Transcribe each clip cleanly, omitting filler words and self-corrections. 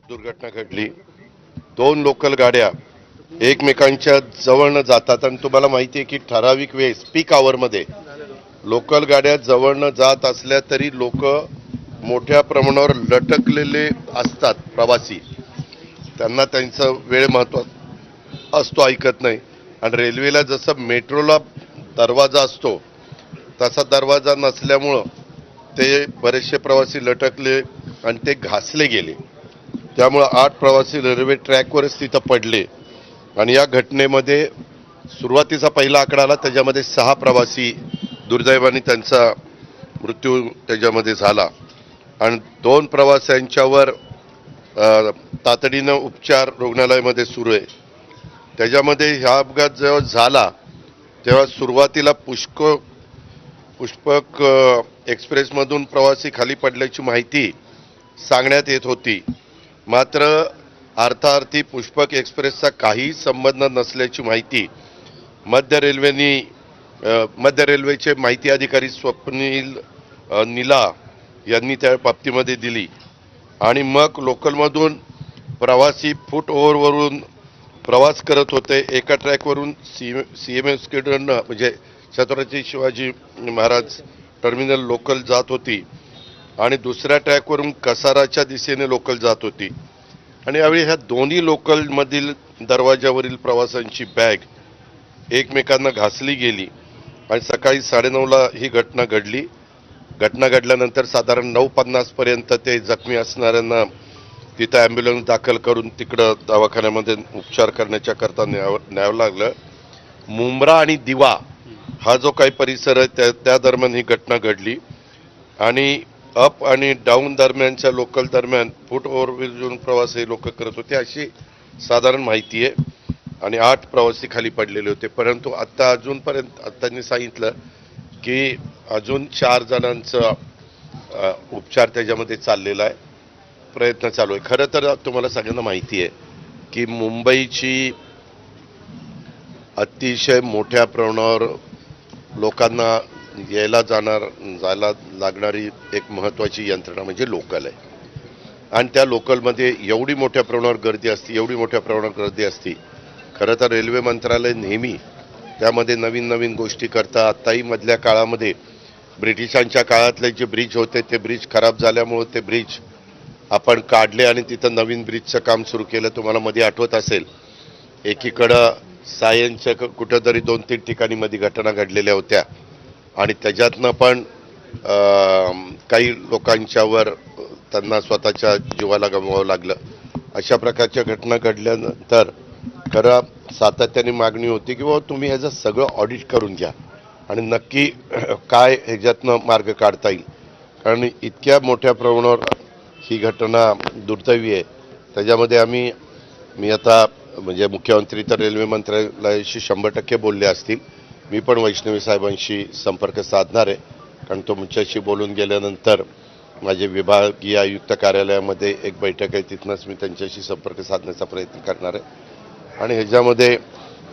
दुर्घटना घडली। दोन लोकल गाड्या एकमेकांच्या जवळनं जातात आणि तुम्हाला माहिती आहे की ठराविक वेळेस पीक आवर मध्ये लोकल गाड्या जवळनं जात असल्या तरी लोक मोठ्या प्रमाणावर लटकलेले असतात प्रवासी। त्यांना त्यांचा वेळ महत्त्वाचा असतो, ऐकत नाही। आणि रेल्वेला जसं मेट्रोला दरवाजा असतो तसा दरवाजा नसल्यामुळं ते बरेचसे प्रवासी लटकले आणि ते घासले गेले। त्यामुळे 8 प्रवासी रेल्वे ट्रॅकवरच तिथं पडले आणि या घटनेमध्ये सुरुवातीचा पहिला आकडा आला, त्याच्यामध्ये 6 प्रवासी दुर्दैवाने त्यांचा मृत्यू त्याच्यामध्ये झाला आणि 2 प्रवाशांच्यावर तातडीनं उपचार रुग्णालयामध्ये सुरू आहे। त्याच्यामध्ये हा अपघात जेव्हा झाला तेव्हा सुरुवातीला पुष्पक एक्सप्रेसमधून प्रवासी खाली पडल्याची माहिती सांगण्यात येत होती, मात्र अर्थार्थी पुष्पक एक्सप्रेसचा काही संबंध नसल्याची माहिती मध्य रेल्वेचे माहिती अधिकारी स्वप्नील नीला यांनी त्या बाबतीमध्ये दिली। आणि मग लोकलमधून प्रवासी फूट ओव्हरवरून प्रवास करत होते। एका ट्रॅकवरून सीएमएस कडून म्हणजे छत्रपती शिवाजी महाराज टर्मिनल लोकल जात होती आणि दुसऱ्या ट्रॅकवरून कसाराच्या दिशेने लोकल जात होती आणि यावेळी ह्या दोन्ही लोकल मधील दरवाजावरील प्रवाशांची बॅग एकमेकांना घासली गेली आणि सकाळी 9:30ला ही घटना घडली। घटना घडल्यानंतर साधारण 9:50 पर्यंत ते जखमी असणाऱ्यांना तिथं ॲम्ब्युलन्स दाखल करून तिकडं दवाखान्यामध्ये उपचार करण्याच्या करता न्यावं लागलं। मुंब्रा आणि दिवा हा जो काही परिसर आहे त्या दरम्यान ही घटना घडली आणि अप आणि डाऊन दरम्यानच्या लोकल दरम्यान फूट ओव्हरब्रिजवरून प्रवास हे लोक करत होते अशी साधारण माहिती आहे आणि 8 प्रवासी खाली पडलेले होते। परंतु आता अजूनपर्यंत त्यांनी सांगितलं की अजून 4 जणांचा उपचार त्याच्यामध्ये चाललेला आहे, प्रयत्न चालू आहे। खरं तर तुम्हाला सगळ्यांना माहिती आहे की मुंबईची अतिशय मोठ्या प्रमाणावर लोकांना जायला लागणारी एक महत्त्वाची यंत्रणा म्हणजे लोकल आहे आणि त्या लोकलमध्ये एवढी मोठ्या प्रमाणावर गर्दी असते। खरं तर रेल्वे मंत्रालय नेहमी त्यामध्ये नवीन नवीन गोष्टी करतं। आत्ताही मधल्या काळामध्ये ब्रिटिशांच्या काळातले जे ब्रिज होते ते ब्रिज खराब झाल्यामुळे ते ब्रिज आपण काढले आणि तिथं नवीन ब्रिजचं काम सुरू केलं। तुम्हाला मध्ये आठवत असेल एकीकडं सायन्सच्या कुठंतरी 2-3 ठिकाणी मध्ये घटना घडलेल्या होत्या आणि त्याच्यातनं पण काही लोकांच्यावर त्यांना स्वतःच्या जीवाला गमवावं लागलं। अशा प्रकारच्या घटना घडल्यानंतर खरं सातत्याने मागणी होती की बाबा तुम्ही ह्याचं सगळं ऑडिट करून घ्या आणि नक्की काय ह्याच्यातनं मार्ग काढता येईल, कारण इतक्या मोठ्या प्रमाणावर ही घटना दुर्दैवी आहे। त्याच्यामध्ये मी आता म्हणजे मुख्यमंत्री तर रेल्वे मंत्रालयाशी 100% बोलले असतील, मी पण वैष्णवी साहेबांशी संपर्क साधणार आहे, कारण तुमच्याशी बोलून गेल्यानंतर माझे विभागीय आयुक्त कार्यालयामध्ये एक बैठक आहे, तिथनंच मी त्यांच्याशी संपर्क साधण्याचा प्रयत्न करणार आहे आणि ह्याच्यामध्ये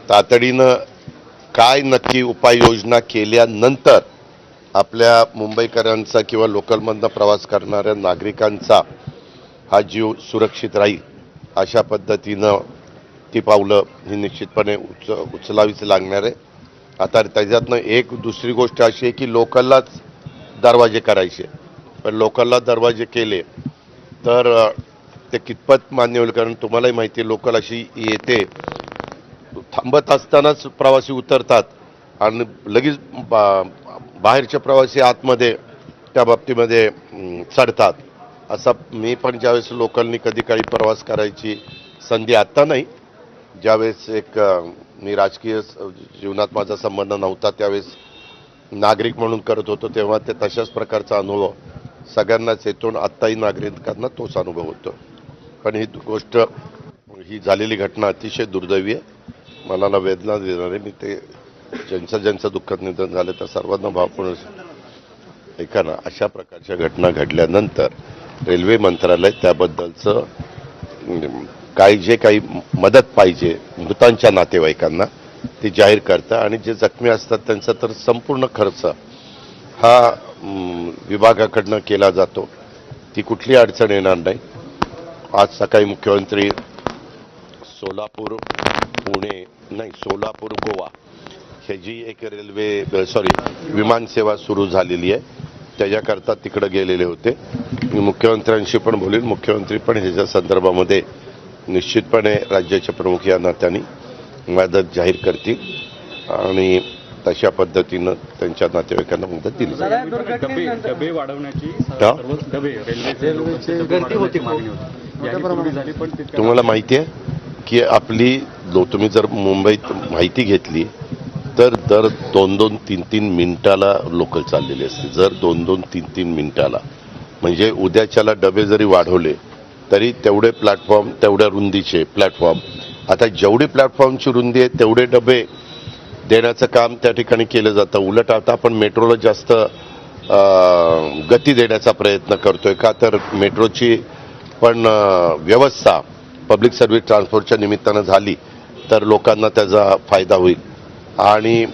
तातडीनं काय नक्की उपाययोजना केल्यानंतर आपल्या मुंबईकरांचा किंवा लोकलमधनं प्रवास करणाऱ्या नागरिकांचा हा जीव सुरक्षित राहील अशा पद्धतीनं ती पावलं ही निश्चितपणे उचलावीच लागणार आहे। आता त्याच्यातनं एक दुसरी गोष्ट अशी आहे की लोकललाच दरवाजे करायचे, पण लोकलला दरवाजे केले तर ते कितपत मान्य होईल, कारण तुम्हालाही माहिती आहे लोकल अशी येते थांबत असतानाच प्रवासी उतरतात आणि लगेच बाहेरचे प्रवासी आतमध्ये त्या बाबतीमध्ये चढतात। असा मी पण ज्यावेळेस लोकलनी कधी काही प्रवास करायची संधी, आत्ता नाही, ज्यावेळेस मी राजकीय जीवनात माझा संबंध नव्हता त्यावेळेस नागरिक म्हणून करत होतो तेव्हा ते तशाच प्रकारचा अनुभव सगळ्यांनाच येतो, आत्ताही नागरिकांना तोच अनुभव होतो। पण ही गोष्ट ही झालेली घटना अतिशय दुर्दैवी आहे, मनाला वेदना देणारे। मी ते ज्यांचं दुःखद निधन झालं त्या सर्वांना भावपूर्ण ऐका ना, अशा प्रकारच्या घटना घडल्यानंतर रेल्वे मंत्रालय त्याबद्दलचं जे काही मदत पाहिजे मृतांच्या नातेवाईकांना ती जाहीर करतं आणि जे जखमी असतात त्यांचा तर संपूर्ण खर्च हा विभागाकडनं केला जातो, ती कुठली अडचण येणार नाही। आज सकाळी मुख्यमंत्री सोलापूर गोवा हे जी एक विमान सेवा सुरू झालेली आहे त्याच्याकरता तिकडे गेलेले होते. मी मुख्यमंत्र्यांशी पण बोलेन. मुख्यमंत्री पण ह्याच्या संदर्भामध्ये निश्चितपणे राज्याचे प्रमुख या नात्याने मदत जाहीर करतील आणि तशा पद्धतीनं त्यांच्या नातेवाईकांना मदत दिली जाईल. डबे वाढवण्याची तुम्हाला माहिती आहे की तुम्ही जर मुंबईत माहिती घेतली तर दर 2-2, 3-3 मिनिटाला लोकल चाललेली असते. जर 2-2, 3-3 मिनिटाला म्हणजे उद्याच्याला डबे जरी वाढवले तरी तेवढे प्लॅटफॉर्म, तेवढ्या रुंदीचे प्लॅटफॉर्म, आता जेवढी प्लॅटफॉर्मची रुंदी आहे तेवढे डबे देण्याचं काम त्या ठिकाणी केलं जातं. उलट आता आपण मेट्रोला जास्त गती देण्याचा प्रयत्न करतोय का तर मेट्रोची पण व्यवस्था पब्लिक सर्व्हिस ट्रान्सपोर्टच्या निमित्तानं झाली तर लोकांना त्याचा फायदा होईल आणि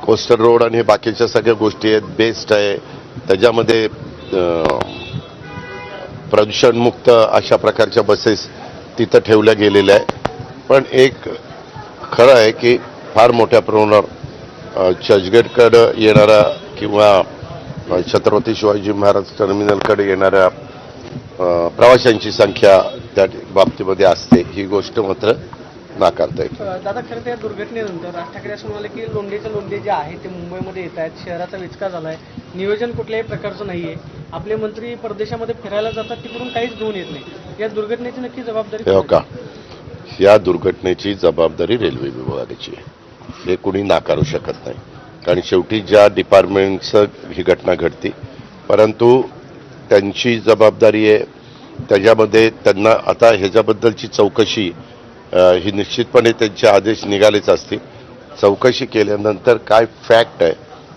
कोस्टल रोड आणि हे बाकीच्या सगळ्या गोष्टी आहेत बेस्ट आहे. त्याच्यामध्ये प्रदूषणमुक्त अशा प्रकारच्या बसेस तिथं ठेवल्या गेलेल्या आहे. पण एक खरं आहे की फार मोठ्या प्रमाणावर चर्चगेटकडे येणाऱ्या किंवा छत्रपती शिवाजी महाराज टर्मिनलकडे येणाऱ्या प्रवाशांची संख्या त्या बाबतीमध्ये असते. ही गोष्ट मात्र नाकारता येते. दादा, खरं त्या दुर्घटनेनंतर राज ठाकरे असं म्हणाले की लोंढे जे आहे ते मुंबईमध्ये येत आहेत, शहराचा विचका झालाय, नियोजन कुठल्याही प्रकारचं नाहीये, आपले मंत्री परदेशामध्ये फिरायला जातात तिकडून काहीच घेऊन येत नाही. या दुर्घटनेची नक्की जबाबदारी का? या दुर्घटनेची जबाबदारी रेल्वे विभागाची आहे. हे कुणी नाकारू शकत नाही कारण शेवटी ज्या डिपार्टमेंटचं ही घटना घडते परंतु त्यांची जबाबदारी आहे. त्याच्यामध्ये त्यांना आता ह्याच्याबद्दलची चौकशी ही निश्चितपणे त्यांचे आदेश निघालेच असतील. चौकशी केल्यानंतर काय फॅक्ट आहे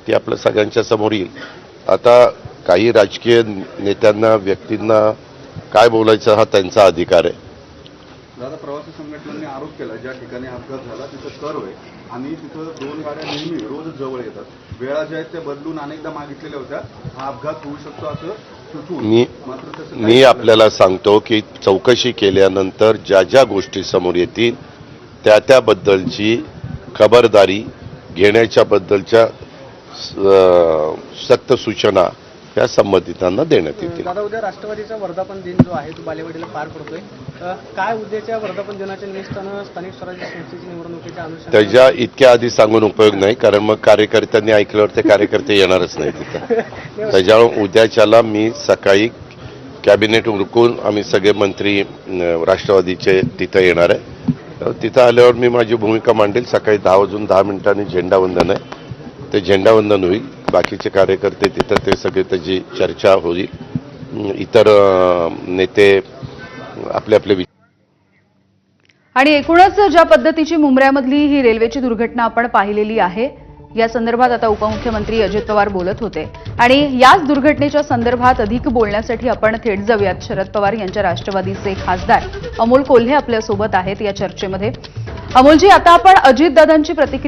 ती आपल्या सगळ्यांच्या समोर येईल. आता काही राजकीय नेत्यांना व्यक्तींना काय बोलायचं हा त्यांचा अधिकार आहे. दादा, प्रवासी संघटनांनी आरोप केला ज्या ठिकाणी अपघात झाला तिथं कर्व आहे आणि तिथं 2 गाड्या नेहमी रोज जवळ येतात. वेळा ज्या आहेत त्या बदलून अनेकदा मागितलेल्या होत्या. हा अपघात होऊ शकतो असं मी आपल्याला सांगतो की चौकशी केल्यानंतर ज्या ज्या गोष्टी समोर येतील त्याबद्दलची खबरदारी घेण्याच्या बद्दलच्या सक्त सूचना या संबंधितांना देण्यात येतील. दादा, उद्या राष्ट्रवादीचा वर्धापन दिन जो आहे तो बालेवाडीला पार पडतोय. काय उद्याच्या वर्धापन दिनाच्या निमित्तानं स्थानिक स्वराज्य संस्थेची निवडणुकीच्या अनुषंगाने त्याच्या इतक्या आधी सांगून उपयोग नाही कारण मग कार्यकर्त्यांनी ऐकल्यावर ते कार्यकर्ते येणारच नाही तिथं. त्याच्यामुळे उद्याच्याला मी सकाळी कॅबिनेट उरकून आम्ही सगळे मंत्री राष्ट्रवादीचे तिथं येणार आहे. तिथं आल्यावर मी माझी भूमिका मांडेल. सकाळी 10:10 झेंडावंदन आहे. ते झेंडावंदन होईल. बाकीचे कार्यकर्ते तिथं ते सगळे त्याची चर्चा होईल. इतर नेते आपले आणि एकूणच ज्या पद्धतीची मुंबऱ्यामधली ही रेल्वेची दुर्घटना आपण पाहिलेली आहे या संदर्भात आता उपमुख्यमंत्री अजित पवार बोलत होते आणि याच दुर्घटनेच्या संदर्भात अधिक बोलण्यासाठी आपण थेट जाऊयात. शरद पवार यांच्या राष्ट्रवादीचे खासदार अमोल कोल्हे आपल्यासोबत आहेत या चर्चेमध्ये. अमोलजी, आता आपण अजितदादांची प्रतिक्रिया